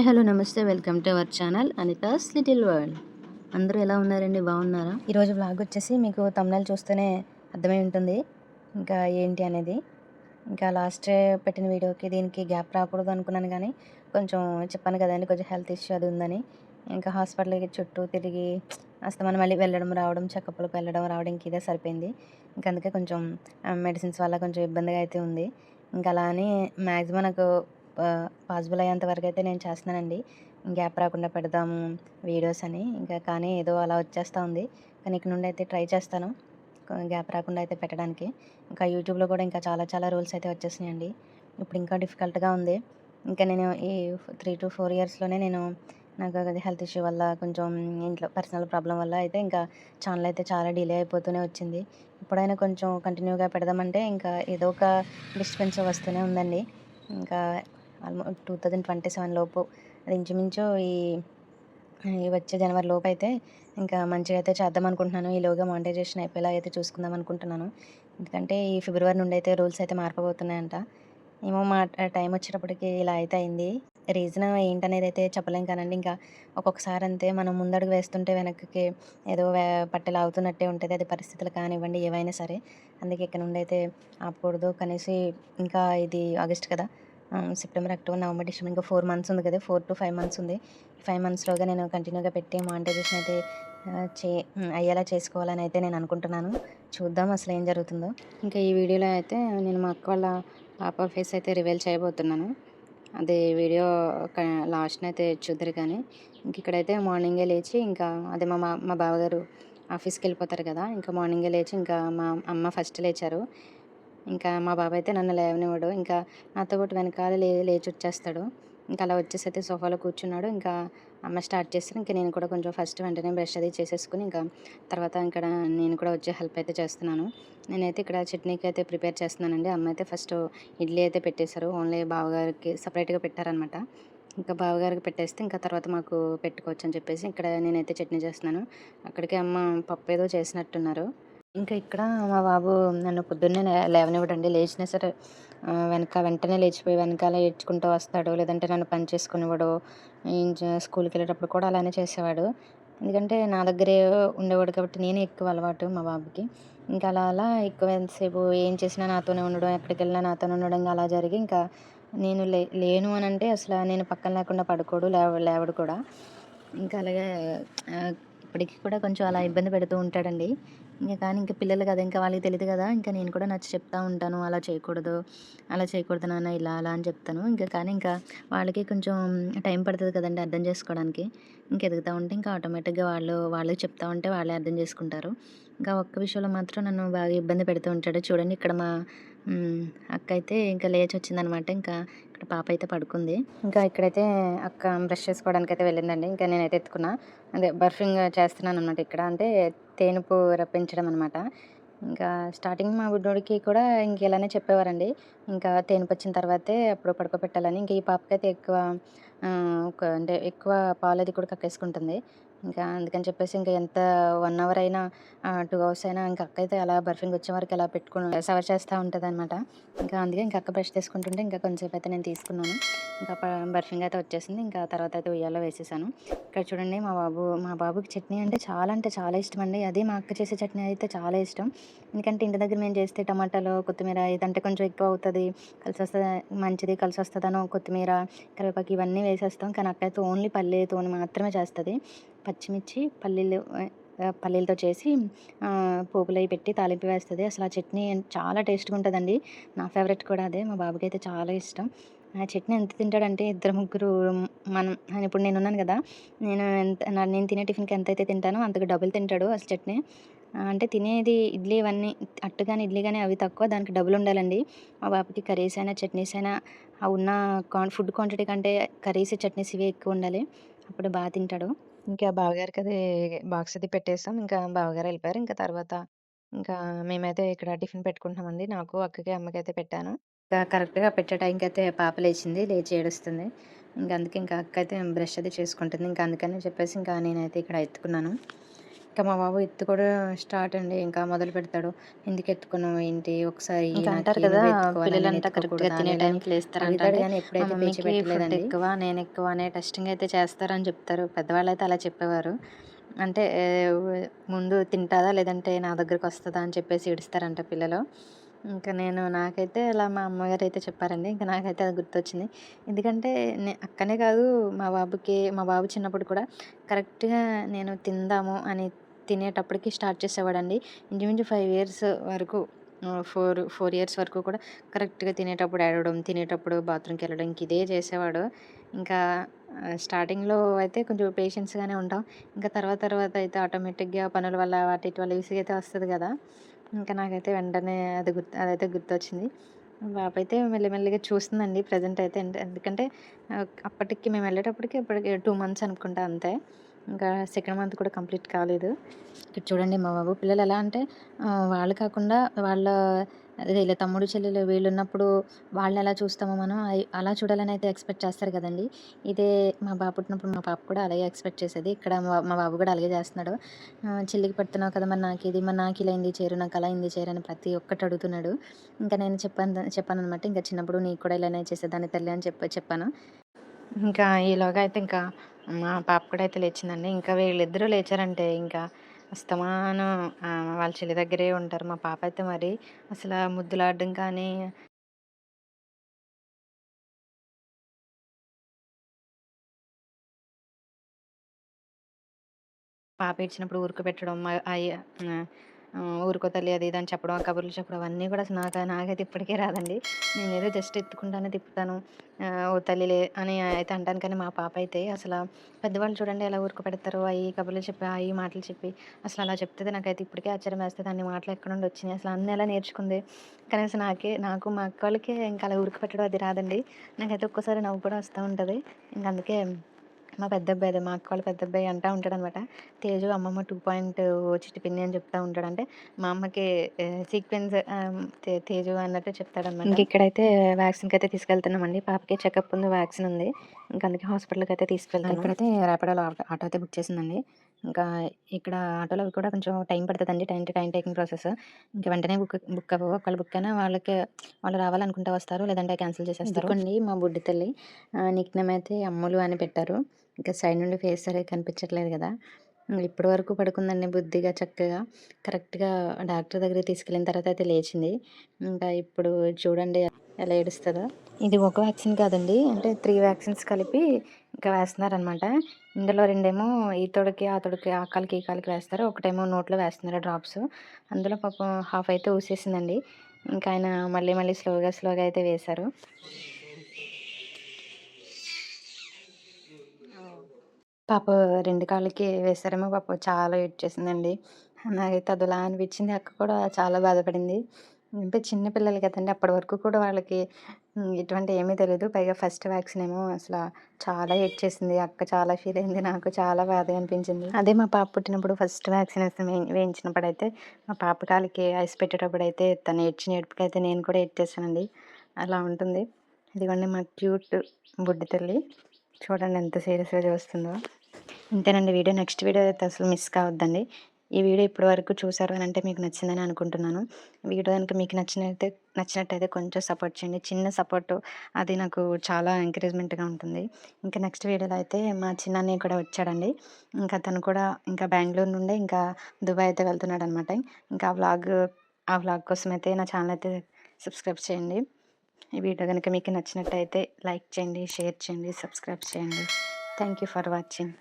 Hi hello నమస్తే welcome to our channel Anita's little world. అందరూ ఎలా ఉన్నారండి? బాగున్నారా? ఈరోజు వ్లాగ్ వచ్చేసి మీకు తమిళనాడు చూస్తేనే అర్థమై ఉంటుంది ఇంకా ఏంటి అనేది. ఇంకా లాస్ట్ పెట్టిన వీడియోకి దీనికి గ్యాప్ రాకూడదు అనుకున్నాను, కానీ కొంచెం చెప్పాను కదండి, కొంచెం హెల్త్ ఇష్యూ అది ఉందని. ఇంకా హాస్పిటల్కి చుట్టూ తిరిగి అస్తమానం మళ్ళీ వెళ్ళడం రావడం, చెకప్లకు వెళ్ళడం రావడం ఇదే సరిపోయింది. ఇంకా అందుకే కొంచెం మెడిసిన్స్ వల్ల కొంచెం ఇబ్బందిగా అయితే ఉంది. ఇంకా అలా అని మ్యాక్సిమం నాకు పాసిబుల్ అయ్యేంత వరకు అయితే నేను చేస్తున్నానండి. గ్యాప్ రాకుండా పెడదాము వీడియోస్ అని. ఇంకా కానీ ఏదో అలా వచ్చేస్తూ ఉంది. కానీ ఇక నుండి అయితే ట్రై చేస్తాను గ్యాప్ రాకుండా అయితే పెట్టడానికి. ఇంకా యూట్యూబ్లో కూడా ఇంకా చాలా చాలా రూల్స్ అయితే వచ్చేసినాయండి. ఇప్పుడు ఇంకా డిఫికల్ట్గా ఉంది. ఇంకా నేను ఈ 3 to 4 ఇయర్స్లోనే నాకు అది హెల్త్ ఇష్యూ వల్ల కొంచెం ఇంట్లో పర్సనల్ ప్రాబ్లం వల్ల అయితే ఇంకా ఛానల్ అయితే చాలా డిలే అయిపోతూనే వచ్చింది. ఇప్పుడైనా కొంచెం కంటిన్యూగా పెడదామంటే ఇంకా ఏదో ఒక డిస్టర్బెన్స్ వస్తూనే ఉందండి. ఇంకా 2027 లోపు, అది ఇంచుమించు ఈ ఈ వచ్చే జనవరి లోపు అయితే ఇంకా మంచిగా అయితే చేద్దాం అనుకుంటున్నాను. ఈలోగా మానిటైజేషన్ అయిపోయేలా అయితే చూసుకుందాం అనుకుంటున్నాను. ఎందుకంటే ఈ ఫిబ్రవరి నుండి అయితే రూల్స్ అయితే మారిపోతున్నాయంట. ఏమో మా టైం వచ్చేటప్పటికి ఇలా అయితే అయింది. రీజన్ ఏంటనేది అయితే చెప్పలేం కానండి. ఇంకా ఒక్కొక్కసారి అంతే, మనం ముందడుగు వేస్తుంటే వెనక్కి ఏదో పట్టెలు ఆగుతున్నట్టే ఉంటుంది. అది పరిస్థితులు కానివ్వండి, ఏవైనా సరే. అందుకే ఇక్కడ నుండి అయితే ఆపకూడదు కనీసం. ఇంకా ఇది ఆగస్ట్ కదా, సెప్టెంబర్, అక్టోబర్, నవంబర్, డిసెంబర్ ఇంకా 4 మంత్స్ ఉంది కదా, 4 to 5 మంత్స్ ఉంది. 5 మంత్స్లోగా నేను కంటిన్యూగా పెట్టి మానిటైజేషన్ అయితే అయ్యేలా చేసుకోవాలని అయితే నేను అనుకుంటున్నాను. చూద్దాం అసలు ఏం జరుగుతుందో. ఇంకా ఈ వీడియోలో అయితే నేను మా అక్క వాళ్ళ పాప ఫేస్ అయితే రివీల్ చేయబోతున్నాను. అది వీడియో లాస్ట్న అయితే చూద్దరు. కానీ ఇంక ఇక్కడైతే మార్నింగే లేచి ఇంకా అదే మా బావగారు ఆఫీస్కి వెళ్ళిపోతారు కదా, ఇంకా మార్నింగే లేచి ఇంకా మా అమ్మ ఫస్ట్ లేచారు. ఇంకా మా బాబాయ్ అయితే నన్ను లేవనివ్వడు. ఇంకా నాతో పాటు వెనకాల లేచి వచ్చేస్తాడు. ఇంకా అలా వచ్చేసి అయితే సోఫాలో కూర్చున్నాడు. ఇంకా అమ్మ స్టార్ట్ చేస్తారు. ఇంకా నేను కూడా కొంచెం ఫస్ట్ వెంటనే బ్రష్ అది చేసేసుకుని ఇంకా తర్వాత ఇక్కడ నేను కూడా వచ్చి హెల్ప్ అయితే చేస్తున్నాను. నేనైతే ఇక్కడ చట్నీకి అయితే ప్రిపేర్ చేస్తున్నానండి. అమ్మ అయితే ఫస్ట్ ఇడ్లీ అయితే పెట్టేశారు. ఓన్లీ బావగారికి సపరేట్గా పెట్టారనమాట. ఇంకా బావగారికి పెట్టేస్తే ఇంకా తర్వాత మాకు పెట్టుకోవచ్చు అని చెప్పేసి ఇక్కడ నేనైతే చట్నీ చేస్తున్నాను. అక్కడికి అమ్మ పప్పు ఏదో చేసినట్టున్నారు. ఇంకా ఇక్కడ మా బాబు నన్ను పొద్దున్నే లేవనివ్వడండి. లేచినా సరే వెంటనే లేచిపోయి వెనకాల ఏడ్చుకుంటూ వస్తాడు. లేదంటే నన్ను పని చేసుకునివ్వడు. స్కూల్కి వెళ్ళేటప్పుడు కూడా అలానే చేసేవాడు. ఎందుకంటే నా దగ్గరే ఉండేవాడు కాబట్టి నేనే ఎక్కువ అలవాటు మా బాబుకి. ఇంకా అలా అలా ఎక్కువ ఎంతసేపు ఏం చేసినా నాతోనే ఉండడం, ఎక్కడికి వెళ్ళినా నాతోనే ఉండడం ఇంకా అలా జరిగి ఇంకా నేను లేను అని అంటే అసలు నేను పక్కన లేకుండా పడుకోడు, లేవడు కూడా. ఇంకా అలాగే ఇప్పటికి కూడా కొంచెం అలా ఇబ్బంది పెడుతూ ఉంటాడండి. కానీ ఇంక పిల్లలు కదా, ఇంకా వాళ్ళకి తెలీదు కదా. ఇంకా నేను కూడా నచ్చి చెప్తా ఉంటాను, అలా చేయకూడదు, అలా చేయకూడదు నాన్న, ఇలా అలా అని చెప్తాను. ఇంకా వాళ్ళకి కొంచెం టైం పడుతుంది కదండి అర్థం చేసుకోవడానికి. ఇంక ఎదుగుతూ ఉంటే ఇంకా ఆటోమేటిక్గా వాళ్ళకి చెప్తా ఉంటే వాళ్ళే అర్థం చేసుకుంటారు. ఇంకా ఒక్క విషయంలో మాత్రం నన్ను బాగా ఇబ్బంది పెడుతూ ఉంటాడు. చూడండి ఇక్కడ మా అక్క అయితే ఇంకా లేచి వచ్చిందనమాట. ఇంకా ఇక్కడ పాప అయితే పడుకుంది. ఇంకా ఇక్కడైతే అక్క బ్రష్ చేసుకోవడానికి అయితే వెళ్ళిందండి. ఇంకా నేనైతే ఎత్తుకున్నా, అదే బర్ఫింగ్ చేస్తున్నాను అనమాట. ఇక్కడ అంటే తేనుపు రప్పించడం అనమాట. ఇంకా స్టార్టింగ్ మా బుడ్డోడికి కూడా ఇంక ఇలానే చెప్పేవారండి. ఇంకా తేనుపు వచ్చిన తర్వాతే అప్పుడు పడుకోబెట్టాలని. ఇంకా ఈ పాపకైతే ఎక్కువ అంటే ఎక్కువ పాలు అది కూడా కక్కేసుకుంటుంది. ఇంకా అందుకని చెప్పేసి ఇంకా ఎంత 1 అవర్ అయినా 2 అవర్స్ అయినా ఇంకా అక్క అయితే అలా బర్ఫింగ్ వచ్చే వరకు అలా పెట్టుకుని సవర్ చేస్తూ ఉంటుందన్నమాట. ఇంకా అందుకే ఇంకా అక్క బ్రష్ చేసుకుంటుంటే ఇంకా కొంచెంసేపు అయితే నేను తీసుకున్నాను. ఇంకా బర్ఫింగ్ అయితే వచ్చేసింది. ఇంకా తర్వాత అయితే ఉయ్యాలో వేసేసాను. ఇక్కడ చూడండి మా బాబుకి చట్నీ అంటే చాలా ఇష్టం అండి. అదే మా అక్క చేసే చట్నీ అయితే చాలా ఇష్టం. ఎందుకంటే ఇంటి దగ్గర మేము చేస్తే టమాటాలు, కొత్తిమీర ఇదంటే కొంచెం ఎక్కువ అవుతుంది, మంచిది కలిసి వస్తుందనో కొత్తిమీర, కరివేపాకు ఇవన్నీ వేసేస్తాం. కానీ అక్క అయితే ఓన్లీ పల్లీతోని మాత్రమే చేస్తుంది. పచ్చిమిర్చి, పల్లీలతో చేసి పోపులవి పెట్టి తాలింపు వేస్తుంది. అసలు ఆ చట్నీ చాలా టేస్ట్గా ఉంటుందండి. నా ఫేవరెట్ కూడా అదే. మా బాబుకి అయితే చాలా ఇష్టం. ఆ చట్నీ ఎంత తింటాడంటే ఇద్దరు ముగ్గురు మనం ఇప్పుడు నేనున్నాను కదా, నేను తినే టిఫిన్కి ఎంతైతే తింటానో అంతకు డబుల్ తింటాడు అసలు చట్నీ. అంటే తినేది ఇడ్లీ ఇవన్నీ అట్టు కానీ ఇడ్లీ కానీ అవి తక్కువ, దానికి డబుల్ ఉండాలండి. మా బాబుకి కర్రీస్ అయినా చట్నీస్ అయినా ఆ ఉన్న ఫుడ్ క్వాంటిటీ కంటే కర్రీస్ చట్నీస్ ఇవే ఎక్కువ ఉండాలి. అప్పుడు బాగా తింటాడు. ఇంకా బావగారికి అది బాక్స్ అది పెట్టేసాం. ఇంకా బావగారు వెళ్ళిపోయారు. ఇంకా తర్వాత ఇంకా మేమైతే ఇక్కడ టిఫిన్ పెట్టుకుంటున్నామండి. నాకు, అక్కకి, అమ్మకైతే పెట్టాను. ఇంకా కరెక్ట్‌గా పెట్టే టైంకి అయితే పాప లేచింది. లేచి ఏడుస్తుంది. ఇంక అందుకే ఇంకా అక్క అయితే బ్రష్ అది చేసుకుంటుంది. ఇంకా అందుకని చెప్పేసి ఇంకా నేనైతే ఇక్కడ ఎత్తుకున్నాను. ఇంకా మా బాబు ఎత్తుకోవడం స్టార్ట్ అండి. ఇంకా మొదలు పెడతాడు. ఎందుకు ఎత్తుకున్నావు ఏంటి? ఒకసారి ఇంకా అంటారు నాకి కదా, నువ్వే ఎత్తుకోవాలా నేను పిల్లలంతా కరెక్ట్‌గా ఎత్తుకోకూడదా? తినే అని ఇలానే టైంకి లేస్తారంట. అడుగుతాడు అంటే గానీ మా ఎప్పుడైతే పేచి మమ్మీకి ఫుడ్ పెట్టలేదండి. ఎక్కువ, నేను ఎక్కువ అనే టెస్టింగ్ అయితే చేస్తారని చెప్తారు. పెద్దవాళ్ళైతే అలా చెప్పేవారు. అంటే ముందు తింటాదా లేదంటే నా దగ్గరకొస్తదా అని చెప్పేసి ఏడుస్తారంట పిల్లలు. ఇంకా నాకైతే అలా మా అమ్మగారైతే చెప్పారండి. ఇంక నాకైతే అది గుర్తొచ్చింది. ఎందుకంటే అక్కనే కాదు, మా బాబు చిన్నప్పుడు కూడా కరెక్ట్‌గా నేను తిందాము అని తినేటప్పటికి స్టార్ట్ చేసేవాడండి. ఇంచుమించు 5 ఇయర్స్ వరకు, 4 ఇయర్స్ వరకు కూడా కరెక్ట్‌గా తినేటప్పుడు ఏడవడం, తినేటప్పుడు బాత్రూమ్‌కెళ్ళడం ఇంక ఇదే చేసేవాడు. ఇంకా స్టార్టింగ్‌లో అయితే కొంచెం పేషెన్స్‌గానే ఉంటాం. ఇంకా తర్వాత అయితే ఆటోమేటిక్‌గా పనుల వల్ల వాటి ఇటి వల్ల విసుగైతే వస్తది కదా! ఇంకా నాకైతే వెంటనే అదైతే గుర్తొచ్చింది. పాపైతే మెల్లిమెల్లిగా చూస్తుందండి ప్రెజెంట్ అయితే. ఎందుకంటే అప్పటికి మేము వెళ్ళేటప్పటికి ఇప్పటికి 2 మంత్స్ అనుకుంటా అంతే. ఇంకా సెకండ్ మంత్ కూడా కంప్లీట్ కాలేదు. ఇక్కడ చూడండి మా బాబు పిల్లలు ఎలా అంటే వాళ్ళు కాకుండా వాళ్ళ అదే ఇలా తమ్ముడు, చెల్లెలు వీళ్ళున్నప్పుడు వాళ్ళనెలా చూస్తామో మనం అలా చూడాలని అయితే ఎక్స్‌పెక్ట్ చేస్తారు కదండీ! ఇదే మా బాబు పుట్టినప్పుడు మా పాప కూడా అలాగే ఎక్స్‌పెక్ట్ చేసేది. ఇక్కడ మా బాబు కూడా అలాగే చేస్తున్నాడు. చెల్లికి పెడుతున్నావు కదా! మరి నాకిలా ఎందుకు చేయరు? నాకలా ఎందుకు చేయరు? అని ప్రతి ఒక్కటి అడుగుతున్నాడు. ఇంకా నేను చెప్పాననమాట. ఇంకా చిన్నప్పుడు నీకు కూడా ఇలానే చేసేదాన్ని తల్లి అని చెప్పాను. ఇంకా ఈలోగా అయితే ఇంకా మా పాప కూడా అయితే లేచిందండి. ఇంకా వీళ్ళిద్దరూ లేచారంటే ఇంకా అస్తమానం వాళ్ళ చెల్లి దగ్గరే ఉంటారు. మా పాప అయితే మరి అసల ముద్దులాడడం కానీ, పాప ఏడ్చినప్పుడు ఊరుకోబెట్టడం, ఆహ్, ఊరుకో తల్లి అది ఇది అని చెప్పడం, కబుర్లు చెప్పడం అవన్నీ కూడా అసలు నాకైతే ఇప్పటికే రాదండి. నేనేదో జస్ట్ ఎత్తుకుంటాను, తిప్పుతాను. ఓ తల్లిలే అని అయితే అంటాను కానీ మా పాప అయితే పెద్దవాళ్ళు చూడండి ఎలా ఊరుకోబెడతారో, కబుర్లు చెప్పి, మాటలు చెప్పి అసలు అలా చెప్తది నాకైతే ఇప్పటికే ఆశ్చర్యమేస్తది. అన్ని మాటలు ఎక్కడి నుండి వచ్చినాయి, అసలు అన్నీ ఎలా నేర్చుకుంది. కనీసం నాకు మా అక్క వాళ్ళకే ఇంకా అలా ఊరుకోపెట్టడం అది రాదండి. నాకైతే ఒక్కోసారి నవ్వు కూడా వస్తూ ఉంటది. ఇంక అందుకే మా పెద్దబ్బాయి, అదే మా అక్క వాళ్ళ పెద్దబ్బాయి అంటా ఉంటాడనమాట. తేజు అమ్మమ్మ 2.0 చిట్టి పిన్ని అని చెప్తా ఉంటాడంటే, మా అమ్మకి సీక్వెన్స్ తేజు అన్నట్టు చెప్తాడనమాట. ఇక్కడైతే వ్యాక్సిన్‌కైతే తీసుకెళ్తున్నామండి. పాపకి చెకప్ ఉంది, వ్యాక్సిన్ ఉంది. ఇంక అందుకే హాస్పిటల్‌కైతే తీసుకెళ్తున్నాం. ఇప్పుడైతే ర్యాపిడోలో ఆటో అయితే బుక్ చేసిందండి. ఇంకా ఇక్కడ ఆటోలో కూడా కొంచెం టైం పడతదండి. Time taking process. ఇంక వెంటనే బుక్ అవ్వవు. ఒకవేళ బుక్ అయినా వాళ్ళు రావాలనుకుంటే వస్తారు. లేదంటే క్యాన్సిల్ చేసేస్తారు. ఇదిగోండి మా బుడ్డి తల్లి. నిక్ నేమ్ అయితే అమ్ములు అని పెట్టారు. ఇంకా సైడ్ నుండి ఫేస్ సరిగ్గా కనిపించట్లేదు కదా! ఇప్పటి వరకు పడుకుందండి బుద్ధిగా చక్కగా. కరెక్ట్‌గా డాక్టర్ దగ్గరికి తీసుకెళ్ళిన తర్వాత అయితే లేచింది. ఇంకా ఇప్పుడు చూడండి ఎలా ఏడుస్తదో. ఇది ఒక వ్యాక్సిన్ కాదండి. అంటే 3 వ్యాక్సిన్స్ కలిపి ఇంకా వేస్తున్నారనమాట. ఇందులో 2 ఈ తొడకి, ఆ తొడకి, ఆ కాలుకి, ఈ కాలుకి వేస్తారు. ఒకటేమో నోట్లో వేస్తున్నారు డ్రాప్స్. అందులో పాపం హాఫ్ అయితే ఊసేసిందండి. ఇంకా ఆయన మళ్ళీ స్లోగా అయితే వేశారు. పాప 2 కాళ్ళకి వేశారేమో పాపం చాలా ఏడ్చేసిందండి. నాకైతే అదోలా అనిపించింది. అక్క కూడా చాలా బాధపడింది. అంటే చిన్న పిల్లలు కదండీ! అప్పటి వరకు కూడా వాళ్ళకి ఇటువంటివి ఏమీ తెలీదు. పైగా ఫస్ట్ వ్యాక్సిన్ ఏమో చాలా ఏడ్చేసింది. అక్క చాలా ఫీల్ అయింది. నాకు చాలా బాధగా అనిపించింది. అదే మా పాప పుట్టినప్పుడు ఫస్ట్ వ్యాక్సినేషన్ వేయించినప్పుడైతే మా పాప కాలికి ఐస్ పెట్టేటప్పుడైతే తను ఏడ్చిన ఏడుపుకైతే నేను కూడా ఏడ్చేసానండి. అలా ఉంటుంది. ఇదిగోండి మా క్యూట్ బుడ్డి తల్లి. చూడండి ఎంత సీరియస్‌గా చూస్తుందో. ఇంతేనండి వీడియో. నెక్స్ట్ వీడియో అయితే అసలు మిస్ కావద్దండి. ఈ వీడియో ఇప్పటి వరకు చూసారు అనంటే మీకు నచ్చిందని అనుకుంటున్నాను. వీడియో గనుక మీకు నచ్చినట్టయితే కొంచెం సపోర్ట్ చేయండి. చిన్న సపోర్టు అది నాకు చాలా ఎంకరేజ్‌మెంట్‌గా ఉంటుంది. ఇంకా నెక్స్ట్ వీడియోలో అయితే మా చిన్నన్నయ్య కూడా వచ్చాడండి. ఇంకా తను కూడా ఇంకా బెంగుళూరు నుండి ఇంకా దుబాయ్ అయితే వెళ్తున్నాడనమాట. ఇంకా ఆ వ్లాగ్ కోసం అయితే నా ఛానల్ అయితే సబ్స్క్రైబ్ చేయండి. ఈ వీడియో గనుక మీకు నచ్చినట్టయితే లైక్ చేయండి, షేర్ చేయండి, సబ్స్క్రైబ్ చేయండి. Thank you for watching.